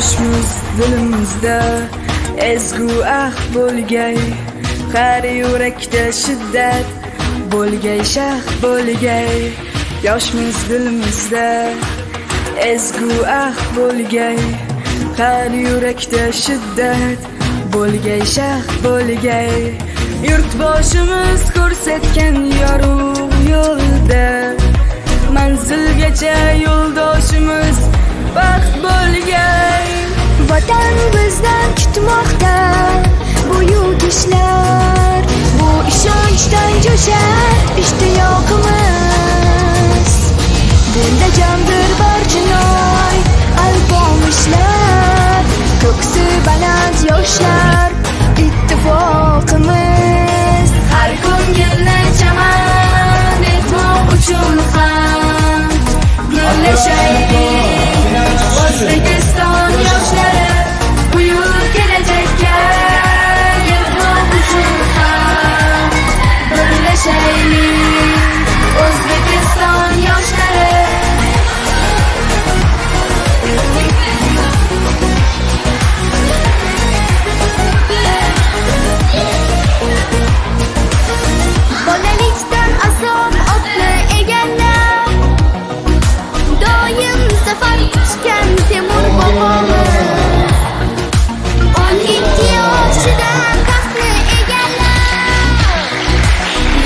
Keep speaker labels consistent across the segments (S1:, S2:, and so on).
S1: yoshmiz dilimizda ezgu bo'lgay, har yurakda shiddat bo'lgay, shah bo'lgay. Yoshmiz dilimizda ezgu bo'lgay, har yurakda shiddat bo'lgay, shah bo'lgay. Yurtboshimiz ko'rsatgan yorug' yo'lda manzilgacha yo'ldoshimiz baxt bo'lgay.
S2: Vatan bizdan kutmoqda buyuk ishlar, bu ishonchdan jo'shar ishtiyoqimiz. Bunda jamdir barchinoy alpomishlar, ko'ksi baland yoshlar ittifoqimiz.
S1: Har ko'ngilni chaman etmoq uchun ham birlashaylik. O'zbekiston yoshlari buyuk kelajakka yetmoq uchun ham birlashaylik. O'zbekiston yoshlari
S2: Bolalikdan azob otni egallab, doim safar tutgan Temur bobomiz. 12 yoshida taxtni egallab,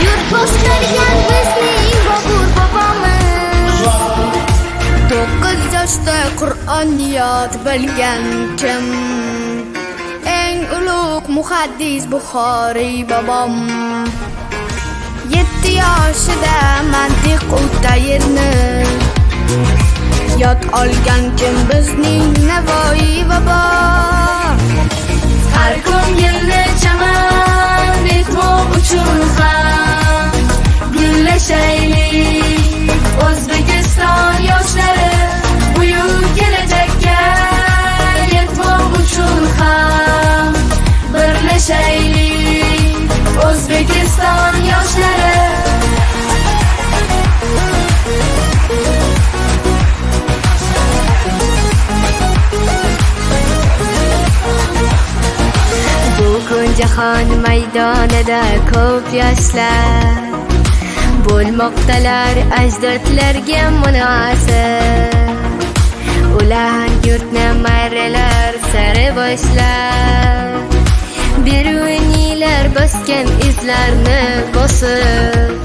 S2: yurt boshqargan bizning Bobur bobomiz. 9 yoshda Qur'on yod bilgan kim? Eng ulug' muhaddis Buxoriy bobom. 7 yoshida mantiq u tayirni yod olgan kim? Bizning Navoiy bobo.
S1: har ko'ngilni chaman etmoq uchun ham birlashaylik. O'zbekiston yoshlari buyuk kelajakka yetmoq uchun ham birlashaylik. O'zbekiston yoshlari
S2: Bugun jahon maydonida ko'p yoshlar bo'lmoqdalar ajdodlarga munosib. Ular yurtni marralar sari boshlab, beruniylar bosgan izlarni bosib,